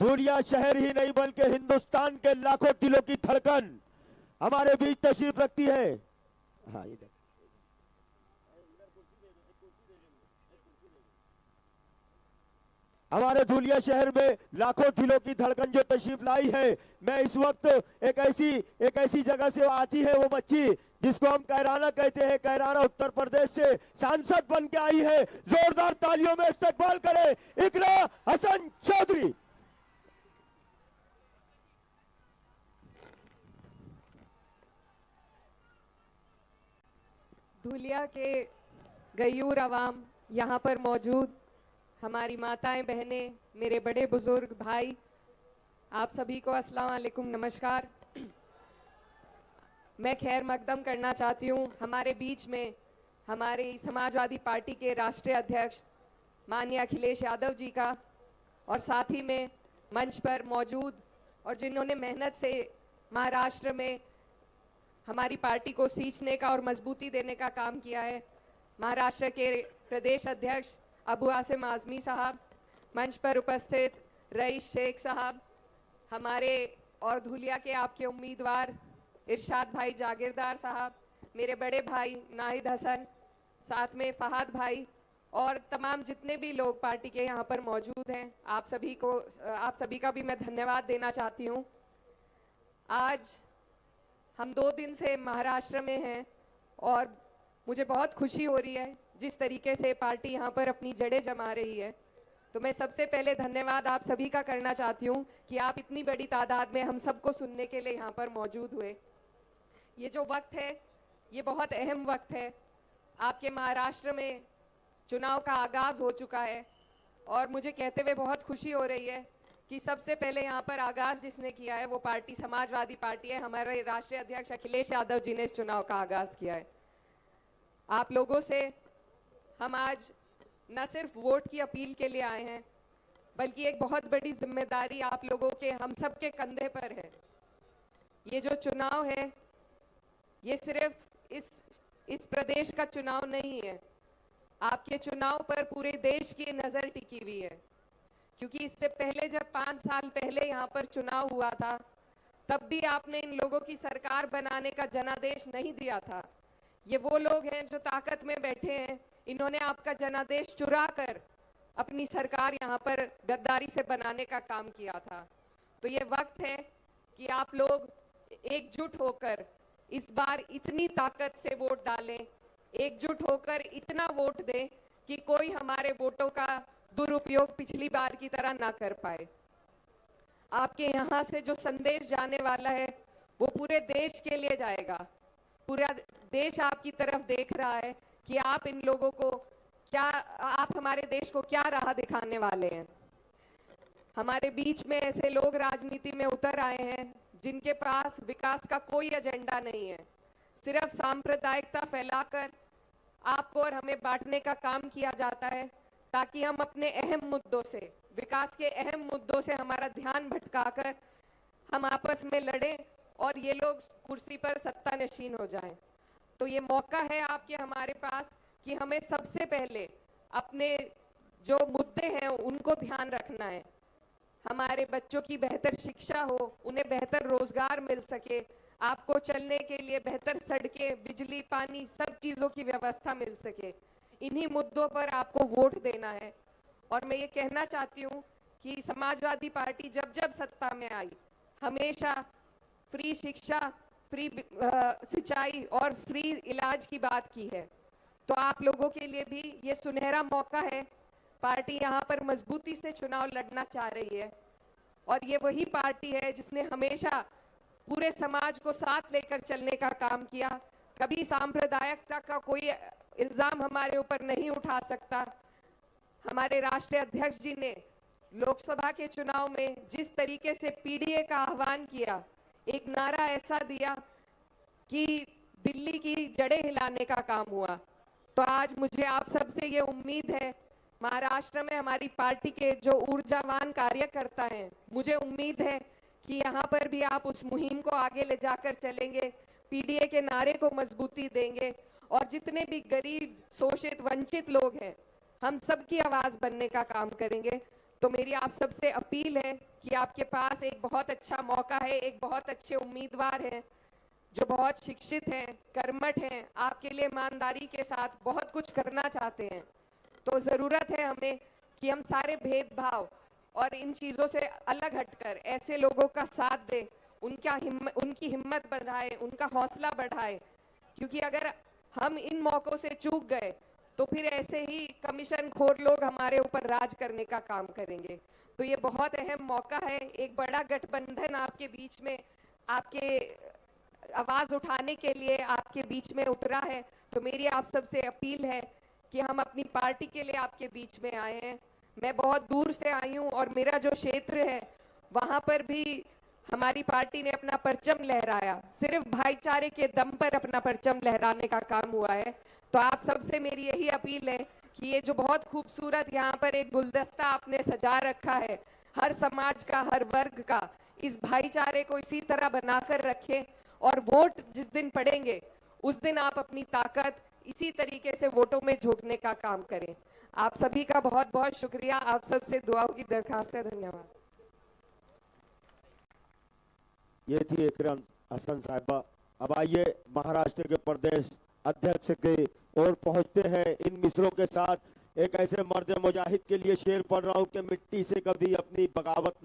धूलिया शहर ही नहीं बल्कि हिंदुस्तान के लाखों दिलों की धड़कन हमारे बीच तशरीफ रखती है। हाँ, ये हमारे धूलिया शहर में लाखों दिलों की धड़कन जो तशरीफ लाई है। मैं इस वक्त एक ऐसी जगह से आती है वो बच्ची जिसको हम कैराना कहते हैं। कैराना उत्तर प्रदेश से सांसद बन के आई है। जोरदार तालियों में इस्तकबाल करें इकरा हसन चौधरी। धूलिया के गयूर अवाम, यहाँ पर मौजूद हमारी माताएं बहनें, मेरे बड़े बुजुर्ग भाई, आप सभी को अस्सलाम वालेकुम, नमस्कार। मैं खैर मकदम करना चाहती हूँ हमारे बीच में हमारी समाजवादी पार्टी के राष्ट्रीय अध्यक्ष माननीय अखिलेश यादव जी का, और साथ ही में मंच पर मौजूद और जिन्होंने मेहनत से महाराष्ट्र में हमारी पार्टी को सींचने का और मजबूती देने का काम किया है, महाराष्ट्र के प्रदेश अध्यक्ष अबू आसिम आज़मी साहब, मंच पर उपस्थित रईस शेख साहब, हमारे और धूलिया के आपके उम्मीदवार इरशाद भाई जागीरदार साहब, मेरे बड़े भाई नाहिद हसन, साथ में फहाद भाई और तमाम जितने भी लोग पार्टी के यहाँ पर मौजूद हैं, आप सभी का भी मैं धन्यवाद देना चाहती हूँ। आज हम 2 दिन से महाराष्ट्र में हैं और मुझे बहुत खुशी हो रही है जिस तरीके से पार्टी यहाँ पर अपनी जड़ें जमा रही है। तो मैं सबसे पहले धन्यवाद आप सभी का करना चाहती हूँ कि आप इतनी बड़ी तादाद में हम सबको सुनने के लिए यहाँ पर मौजूद हुए। ये जो वक्त है ये बहुत अहम वक्त है। आपके महाराष्ट्र में चुनाव का आगाज़ हो चुका है और मुझे कहते हुए बहुत खुशी हो रही है कि सबसे पहले यहाँ पर आगाज़ जिसने किया है वो पार्टी समाजवादी पार्टी है। हमारे राष्ट्रीय अध्यक्ष अखिलेश यादव जी ने इस चुनाव का आगाज़ किया है। आप लोगों से हम आज न सिर्फ वोट की अपील के लिए आए हैं बल्कि एक बहुत बड़ी जिम्मेदारी आप लोगों के हम सब के कंधे पर है। ये जो चुनाव है ये सिर्फ इस प्रदेश का चुनाव नहीं है, आपके चुनाव पर पूरे देश की नज़र टिकी हुई है। क्योंकि इससे पहले जब 5 साल पहले यहाँ पर चुनाव हुआ था तब भी आपने इन लोगों की सरकार बनाने का जनादेश नहीं दिया था। ये वो लोग हैं जो ताकत में बैठे हैं, इन्होंने आपका जनादेश चुरा कर अपनी सरकार यहाँ पर गद्दारी से बनाने का काम किया था। तो ये वक्त है कि आप लोग एकजुट होकर इस बार इतनी ताकत से वोट डालें, एकजुट होकर इतना वोट दें कि कोई हमारे वोटों का दुरुपयोग पिछली बार की तरह ना कर पाए। आपके यहाँ से जो संदेश जाने वाला है वो पूरे देश के लिए जाएगा। पूरा देश आपकी तरफ देख रहा है कि आप इन लोगों को आप हमारे देश को क्या राह दिखाने वाले हैं। हमारे बीच में ऐसे लोग राजनीति में उतर आए हैं जिनके पास विकास का कोई एजेंडा नहीं है, सिर्फ सांप्रदायिकता फैलाकर आपको और हमें बांटने का काम किया जाता है ताकि हम अपने अहम मुद्दों से, विकास के अहम मुद्दों से हमारा ध्यान भटकाकर हम आपस में लड़ें और ये लोग कुर्सी पर सत्ता नशीन हो जाएं। तो ये मौका है आपके हमारे पास कि हमें सबसे पहले अपने जो मुद्दे हैं उनको ध्यान रखना है। हमारे बच्चों की बेहतर शिक्षा हो, उन्हें बेहतर रोजगार मिल सके, आपको चलने के लिए बेहतर सड़कें, बिजली, पानी, सब चीज़ों की व्यवस्था मिल सके। इन्हीं मुद्दों पर आपको वोट देना है। और मैं ये कहना चाहती हूँ कि समाजवादी पार्टी जब जब सत्ता में आई हमेशा फ्री शिक्षा, फ्री सिंचाई और फ्री इलाज की बात की है। तो आप लोगों के लिए भी ये सुनहरा मौका है। पार्टी यहाँ पर मजबूती से चुनाव लड़ना चाह रही है और ये वही पार्टी है जिसने हमेशा पूरे समाज को साथ लेकर चलने का काम किया। कभी सांप्रदायिकता का कोई इल्जाम हमारे ऊपर नहीं उठा सकता। हमारे राष्ट्रीय अध्यक्ष जी ने लोकसभा के चुनाव में जिस तरीके से पीडीए का आह्वान किया, एक नारा ऐसा दिया कि दिल्ली की जड़ें हिलाने का काम हुआ। तो आज मुझे आप सबसे ये उम्मीद है, महाराष्ट्र में हमारी पार्टी के जो ऊर्जावान कार्यकर्ता हैं, मुझे उम्मीद है कि यहाँ पर भी आप उस मुहिम को आगे ले जाकर चलेंगे, पीडीए के नारे को मजबूती देंगे और जितने भी गरीब, शोषित, वंचित लोग हैं हम सबकी आवाज़ बनने का काम करेंगे। तो मेरी आप सबसे अपील है कि आपके पास एक बहुत अच्छा मौका है, एक बहुत अच्छे उम्मीदवार हैं जो बहुत शिक्षित हैं, कर्मठ हैं, आपके लिए ईमानदारी के साथ बहुत कुछ करना चाहते हैं। तो ज़रूरत है हमें कि हम सारे भेदभाव और इन चीज़ों से अलग हटकर ऐसे लोगों का साथ दें, उनकी हिम्मत बढ़ाए, उनका हौसला बढ़ाए, क्योंकि अगर हम इन मौकों से चूक गए तो फिर ऐसे ही कमीशन खोर लोग हमारे ऊपर राज करने का काम करेंगे। तो ये बहुत अहम मौका है, एक बड़ा गठबंधन आपके बीच में, आपके आवाज उठाने के लिए आपके बीच में उतरा है। तो मेरी आप सबसे अपील है कि हम अपनी पार्टी के लिए आपके बीच में आए हैं। मैं बहुत दूर से आई हूँ और मेरा जो क्षेत्र है वहां पर भी हमारी पार्टी ने अपना परचम लहराया, सिर्फ भाईचारे के दम पर अपना परचम लहराने का काम हुआ है। तो आप सबसे मेरी यही अपील है कि ये जो बहुत खूबसूरत यहाँ पर एक गुलदस्ता आपने सजा रखा है, हर समाज का, हर वर्ग का, इस भाईचारे को इसी तरह बनाकर रखें और वोट जिस दिन पड़ेंगे उस दिन आप अपनी ताकत इसी तरीके से वोटों में झोंकने का काम करें। आप सभी का बहुत बहुत शुक्रिया, आप सबसे दुआओं की दरखास्त है। धन्यवाद। ये थी इकराम हसन साहिबा। अब आइए महाराष्ट्र के प्रदेश अध्यक्ष के ओर पहुंचते हैं इन मिसरों के साथ। एक ऐसे मर्द मुजाहिद के लिए शेर पढ़ रहा हूं कि मिट्टी से कभी अपनी बगावत नहीं